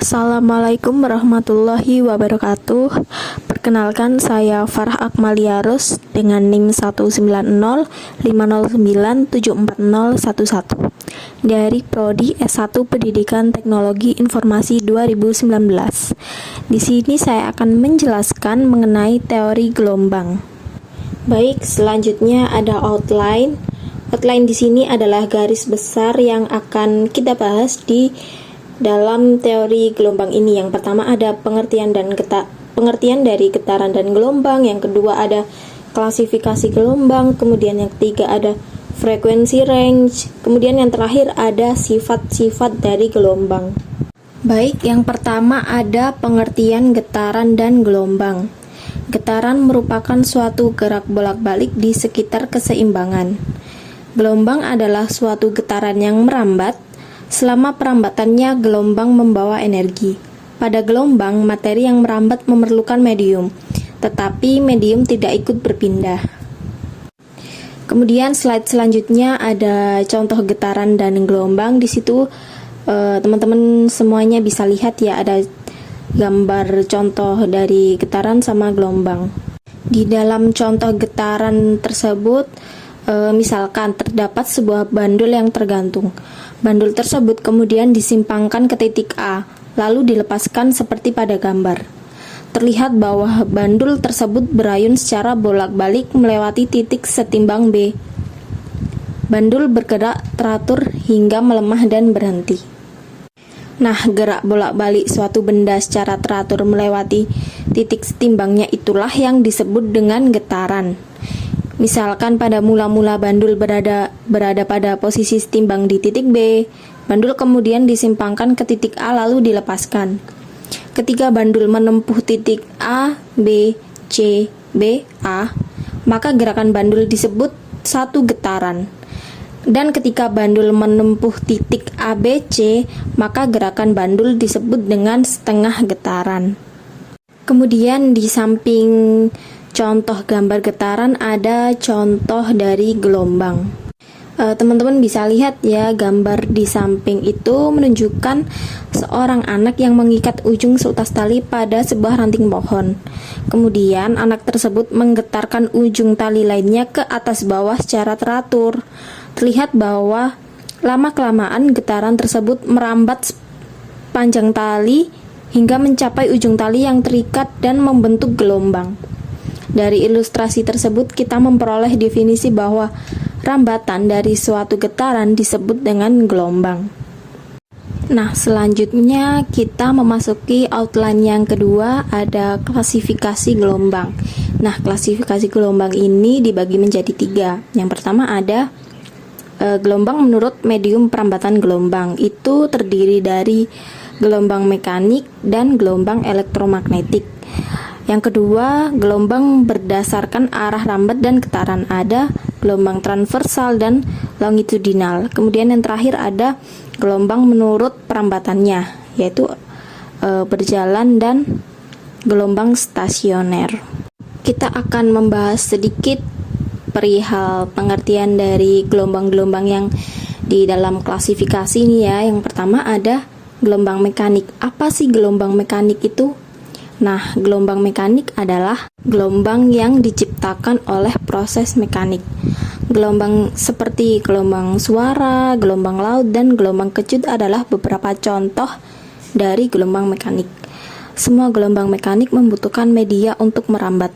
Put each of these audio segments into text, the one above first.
Assalamualaikum warahmatullahi wabarakatuh. Perkenalkan, saya Farah Akmaliarus dengan NIM 19050974011 dari Prodi S1 Pendidikan Teknologi Informasi 2019. Di sini saya akan menjelaskan mengenai teori gelombang. Baik, selanjutnya ada outline. Outline di sini adalah garis besar yang akan kita bahas di dalam teori gelombang ini. Yang pertama ada pengertian dari getaran dan gelombang, yang kedua ada klasifikasi gelombang, kemudian yang ketiga ada frekuensi range, kemudian yang terakhir ada sifat-sifat dari gelombang. Baik, yang pertama ada pengertian getaran dan gelombang. Getaran merupakan suatu gerak bolak-balik di sekitar keseimbangan. Gelombang adalah suatu getaran yang merambat. Selama perambatannya, gelombang membawa energi. Pada gelombang, materi yang merambat memerlukan medium, tetapi medium tidak ikut berpindah. Kemudian slide selanjutnya ada contoh getaran dan gelombang. Di situ teman-teman semuanya bisa lihat ya, ada gambar contoh dari getaran sama gelombang. Di dalam contoh getaran tersebut, misalkan terdapat sebuah bandul yang tergantung. Bandul tersebut kemudian disimpangkan ke titik A, lalu dilepaskan seperti pada gambar. Terlihat bahwa bandul tersebut berayun secara bolak-balik melewati titik setimbang B. Bandul bergerak teratur hingga melemah dan berhenti. Nah, gerak bolak-balik suatu benda secara teratur melewati titik setimbangnya itulah yang disebut dengan getaran. Misalkan pada mula-mula bandul berada pada posisi setimbang di titik B, bandul kemudian disimpangkan ke titik A lalu dilepaskan. Ketika bandul menempuh titik A, B, C, B, A, maka gerakan bandul disebut satu getaran. Dan ketika bandul menempuh titik A, B, C, maka gerakan bandul disebut dengan setengah getaran. Kemudian di samping contoh gambar getaran ada contoh dari gelombang. Teman-teman bisa lihat ya, gambar di samping itu menunjukkan seorang anak yang mengikat ujung seutas tali pada sebuah ranting pohon. Kemudian anak tersebut menggetarkan ujung tali lainnya ke atas bawah secara teratur. Terlihat bahwa lama-kelamaan getaran tersebut merambat panjang tali hingga mencapai ujung tali yang terikat dan membentuk gelombang. Dari ilustrasi tersebut kita memperoleh definisi bahwa rambatan dari suatu getaran disebut dengan gelombang. Nah, selanjutnya kita memasuki outline yang kedua, ada klasifikasi gelombang. Nah, klasifikasi gelombang ini dibagi menjadi 3. Yang pertama ada gelombang menurut medium perambatan gelombang. Itu terdiri dari gelombang mekanik dan gelombang elektromagnetik. Yang kedua, gelombang berdasarkan arah rambat dan getaran. Ada gelombang transversal dan longitudinal. Kemudian yang terakhir ada gelombang menurut perambatannya, yaitu berjalan dan gelombang stasioner. Kita akan membahas sedikit perihal pengertian dari gelombang-gelombang yang di dalam klasifikasi ini ya. Yang pertama ada gelombang mekanik. Apa sih gelombang mekanik itu? Nah, gelombang mekanik adalah gelombang yang diciptakan oleh proses mekanik. Gelombang seperti gelombang suara, gelombang laut, dan gelombang kecut adalah beberapa contoh dari gelombang mekanik. Semua gelombang mekanik membutuhkan media untuk merambat.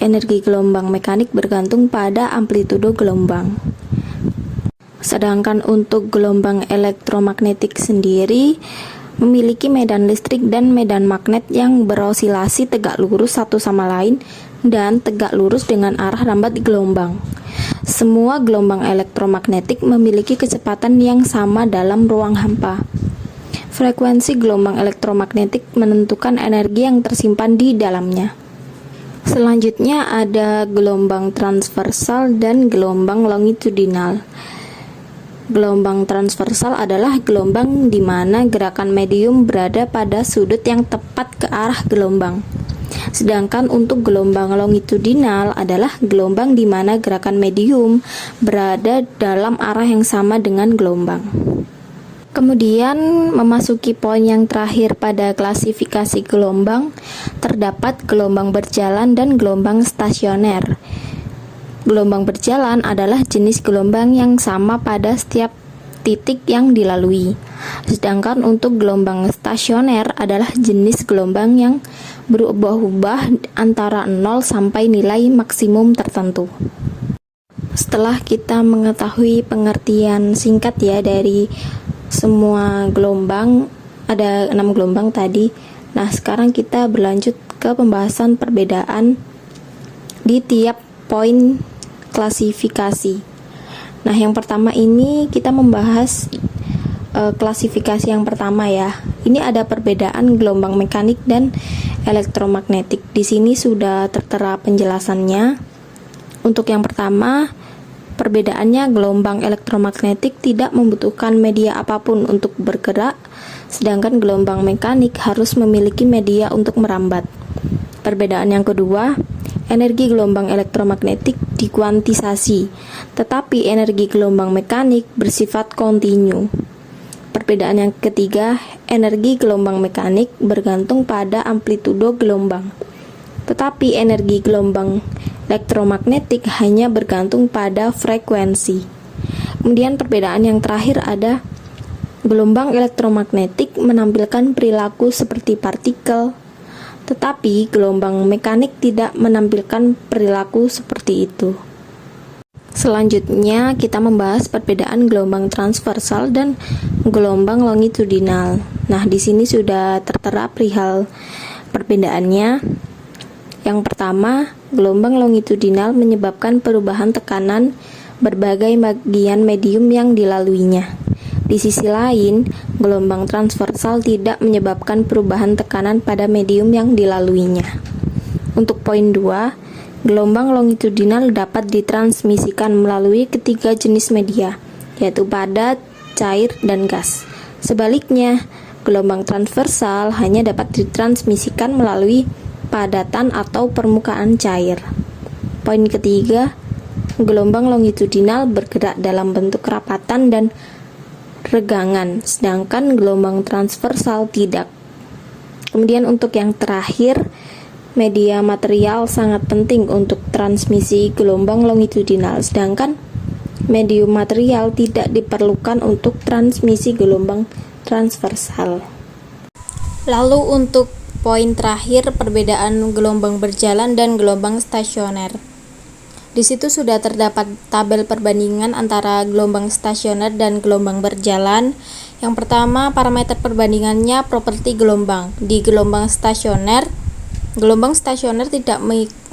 Energi gelombang mekanik bergantung pada amplitudo gelombang. Sedangkan untuk gelombang elektromagnetik sendiri memiliki medan listrik dan medan magnet yang berosilasi tegak lurus satu sama lain dan tegak lurus dengan arah rambat gelombang. Semua gelombang elektromagnetik memiliki kecepatan yang sama dalam ruang hampa. Frekuensi gelombang elektromagnetik menentukan energi yang tersimpan di dalamnya. Selanjutnya ada gelombang transversal dan gelombang longitudinal. Gelombang transversal adalah gelombang di mana gerakan medium berada pada sudut yang tepat ke arah gelombang. Sedangkan untuk gelombang longitudinal adalah gelombang di mana gerakan medium berada dalam arah yang sama dengan gelombang. Kemudian memasuki poin yang terakhir pada klasifikasi gelombang, terdapat gelombang berjalan dan gelombang stasioner. Gelombang berjalan adalah jenis gelombang yang sama pada setiap titik yang dilalui. Sedangkan untuk gelombang stasioner adalah jenis gelombang yang berubah-ubah antara 0 sampai nilai maksimum tertentu. Setelah kita mengetahui pengertian singkat ya dari semua gelombang, ada 6 gelombang tadi. Nah, sekarang kita berlanjut ke pembahasan perbedaan di tiap poin klasifikasi. Nah, yang pertama ini kita membahas klasifikasi yang pertama ya. Ini ada perbedaan gelombang mekanik dan elektromagnetik. Di sini sudah tertera penjelasannya. Untuk yang pertama, perbedaannya gelombang elektromagnetik tidak membutuhkan media apapun untuk bergerak, sedangkan gelombang mekanik harus memiliki media untuk merambat. Perbedaan yang kedua, energi gelombang elektromagnetik dikuantisasi, tetapi energi gelombang mekanik bersifat kontinu. Perbedaan yang ketiga, energi gelombang mekanik bergantung pada amplitudo gelombang, tetapi energi gelombang elektromagnetik hanya bergantung pada frekuensi. Kemudian perbedaan yang terakhir ada gelombang elektromagnetik menampilkan perilaku seperti partikel, tetapi gelombang mekanik tidak menampilkan perilaku seperti itu. Selanjutnya kita membahas perbedaan gelombang transversal dan gelombang longitudinal. Nah, di sini sudah tertera perihal perbedaannya. Yang pertama, gelombang longitudinal menyebabkan perubahan tekanan berbagai bagian medium yang dilaluinya. Di sisi lain, gelombang transversal tidak menyebabkan perubahan tekanan pada medium yang dilaluinya. Untuk poin 2, gelombang longitudinal dapat ditransmisikan melalui ketiga jenis media, yaitu padat, cair, dan gas. Sebaliknya, gelombang transversal hanya dapat ditransmisikan melalui padatan atau permukaan cair. Poin ketiga, gelombang longitudinal bergerak dalam bentuk rapatan dan regangan, sedangkan gelombang transversal tidak. Kemudian untuk yang terakhir, media material sangat penting untuk transmisi gelombang longitudinal, sedangkan medium material tidak diperlukan untuk transmisi gelombang transversal. Lalu untuk poin terakhir, perbedaan gelombang berjalan dan gelombang stasioner. Di situ sudah terdapat tabel perbandingan antara gelombang stasioner dan gelombang berjalan. Yang pertama, parameter perbandingannya properti gelombang. Di gelombang stasioner tidak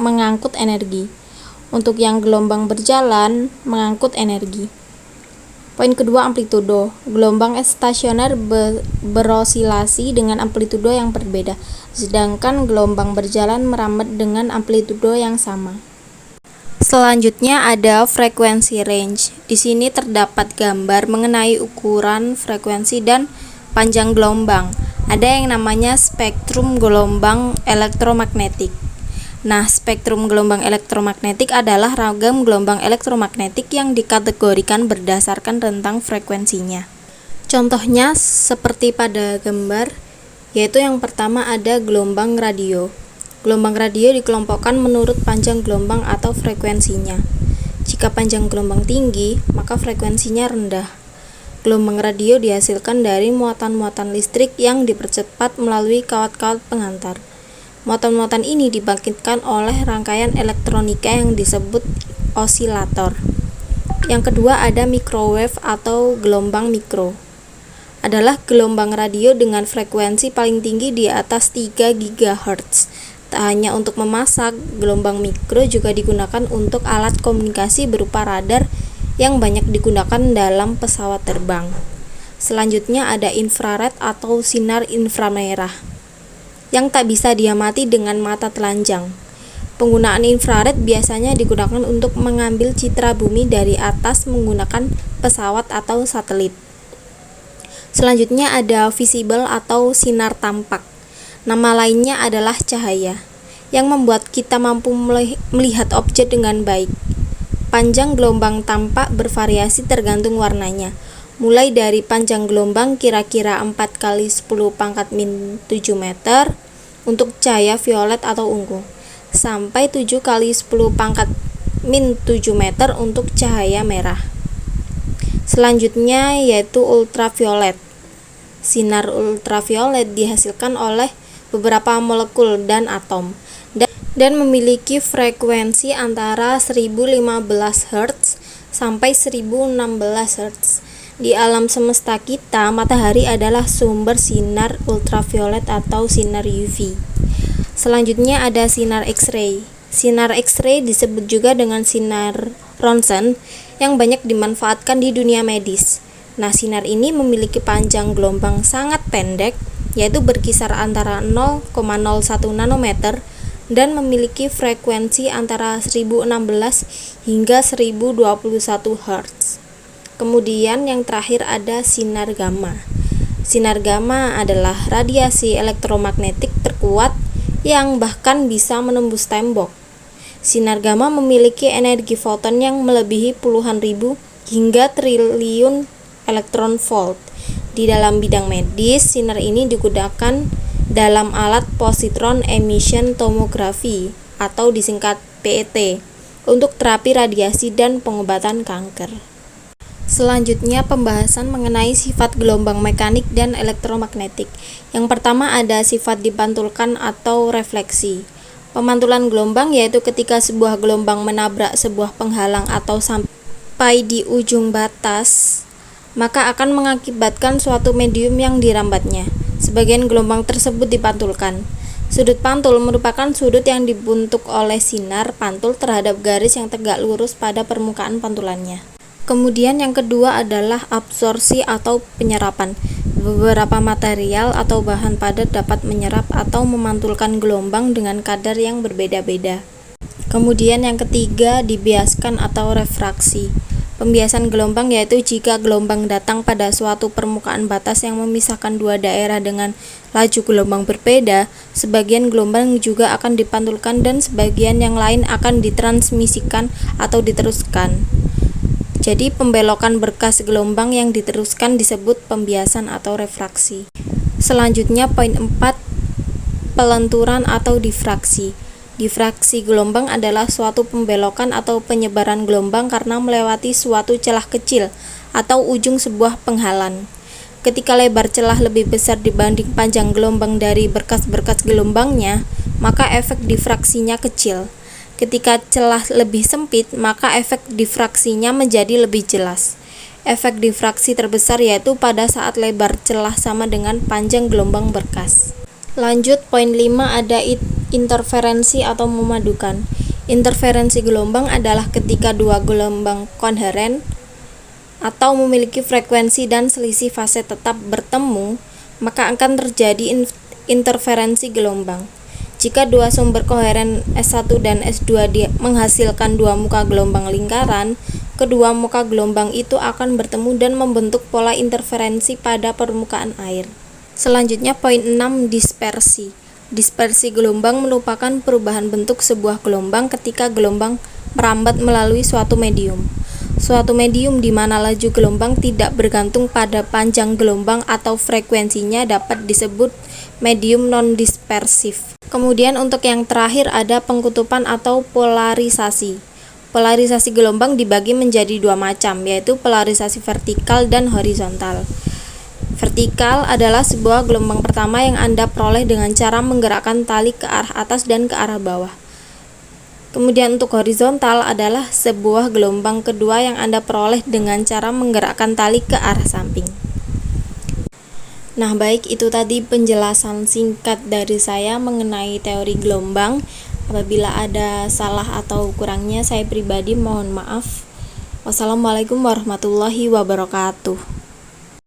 mengangkut energi. Untuk yang gelombang berjalan mengangkut energi. Poin kedua, amplitudo. Gelombang stasioner berosilasi dengan amplitudo yang berbeda, sedangkan gelombang berjalan merambat dengan amplitudo yang sama. Selanjutnya ada frekuensi range. Di sini terdapat gambar mengenai ukuran frekuensi dan panjang gelombang. Ada yang namanya spektrum gelombang elektromagnetik. Nah, spektrum gelombang elektromagnetik adalah ragam gelombang elektromagnetik yang dikategorikan berdasarkan rentang frekuensinya. Contohnya seperti pada gambar, yaitu yang pertama ada gelombang radio. Gelombang radio dikelompokkan menurut panjang gelombang atau frekuensinya. Jika panjang gelombang tinggi, maka frekuensinya rendah. Gelombang radio dihasilkan dari muatan-muatan listrik yang dipercepat melalui kawat-kawat pengantar. Muatan-muatan ini dibangkitkan oleh rangkaian elektronika yang disebut osilator. Yang kedua ada microwave atau gelombang mikro. Adalah gelombang radio dengan frekuensi paling tinggi di atas 3 GHz. Tak hanya untuk memasak, gelombang mikro juga digunakan untuk alat komunikasi berupa radar yang banyak digunakan dalam pesawat terbang. Selanjutnya ada infrared atau sinar inframerah yang tak bisa diamati dengan mata telanjang. Penggunaan infrared biasanya digunakan untuk mengambil citra bumi dari atas menggunakan pesawat atau satelit. Selanjutnya ada visible atau sinar tampak. Nama lainnya adalah cahaya, yang membuat kita mampu melihat objek dengan baik. Panjang gelombang tampak bervariasi tergantung warnanya. mulai dari panjang gelombang kira-kira 4 kali 10 pangkat min 7 meter untuk cahaya violet atau ungu, sampai 7 kali 10 pangkat min 7 meter untuk cahaya merah. Selanjutnya yaitu ultraviolet. Sinar ultraviolet dihasilkan oleh beberapa molekul dan atom dan memiliki frekuensi antara 1015 Hz sampai 1016 Hz. Di alam semesta kita, matahari adalah sumber sinar ultraviolet atau sinar UV. Selanjutnya ada sinar X-ray. Sinar X-ray disebut juga dengan sinar Ronsen yang banyak dimanfaatkan di dunia medis. Nah, sinar ini memiliki panjang gelombang sangat pendek, yaitu berkisar antara 0,01 nanometer dan memiliki frekuensi antara 1016 hingga 1021 Hz. Kemudian yang terakhir ada sinar gamma. Sinar gamma adalah radiasi elektromagnetik terkuat yang bahkan bisa menembus tembok. Sinar gamma memiliki energi foton yang melebihi puluhan ribu hingga triliun elektron volt. Di dalam bidang medis, sinar ini digunakan dalam alat positron emission tomography atau disingkat PET untuk terapi radiasi dan pengobatan kanker. Selanjutnya pembahasan mengenai sifat gelombang mekanik dan elektromagnetik. Yang pertama ada sifat dipantulkan atau refleksi. Pemantulan gelombang yaitu ketika sebuah gelombang menabrak sebuah penghalang atau sampai di ujung batas, maka akan mengakibatkan suatu medium yang dirambatnya. Sebagian gelombang tersebut dipantulkan. Sudut pantul merupakan sudut yang dibentuk oleh sinar pantul terhadap garis yang tegak lurus pada permukaan pantulannya. Kemudian yang kedua adalah absorpsi atau penyerapan. Beberapa material atau bahan padat dapat menyerap atau memantulkan gelombang dengan kadar yang berbeda-beda. Kemudian yang ketiga dibiaskan atau refraksi. Pembiasan gelombang yaitu jika gelombang datang pada suatu permukaan batas yang memisahkan dua daerah dengan laju gelombang berbeda, sebagian gelombang juga akan dipantulkan dan sebagian yang lain akan ditransmisikan atau diteruskan. Jadi pembelokan berkas gelombang yang diteruskan disebut pembiasan atau refraksi. Selanjutnya poin 4, pelenturan atau difraksi. Difraksi gelombang adalah suatu pembelokan atau penyebaran gelombang karena melewati suatu celah kecil atau ujung sebuah penghalang. Ketika lebar celah lebih besar dibanding panjang gelombang dari berkas-berkas gelombangnya, maka efek difraksinya kecil. Ketika celah lebih sempit, maka efek difraksinya menjadi lebih jelas. Efek difraksi terbesar yaitu pada saat lebar celah sama dengan panjang gelombang berkas. Lanjut poin 5 ada interferensi atau memadukan. Interferensi gelombang adalah ketika dua gelombang konheren atau memiliki frekuensi dan selisih fase tetap bertemu, maka akan terjadi interferensi gelombang. Jika dua sumber koheren S1 dan S2 menghasilkan dua muka gelombang lingkaran, kedua muka gelombang itu akan bertemu dan membentuk pola interferensi pada permukaan air. Selanjutnya poin 6 dispersi. Dispersi gelombang merupakan perubahan bentuk sebuah gelombang ketika gelombang merambat melalui suatu medium. Suatu medium di mana laju gelombang tidak bergantung pada panjang gelombang atau frekuensinya dapat disebut medium non-dispersif. Kemudian untuk yang terakhir ada pengkutupan atau polarisasi. Polarisasi gelombang dibagi menjadi dua macam, yaitu polarisasi vertikal dan horizontal. Vertikal adalah sebuah gelombang pertama yang Anda peroleh dengan cara menggerakkan tali ke arah atas dan ke arah bawah. Kemudian untuk horizontal adalah sebuah gelombang kedua yang Anda peroleh dengan cara menggerakkan tali ke arah samping. Nah, baik, itu tadi penjelasan singkat dari saya mengenai teori gelombang. Apabila ada salah atau kurangnya, saya pribadi mohon maaf. Wassalamualaikum warahmatullahi wabarakatuh.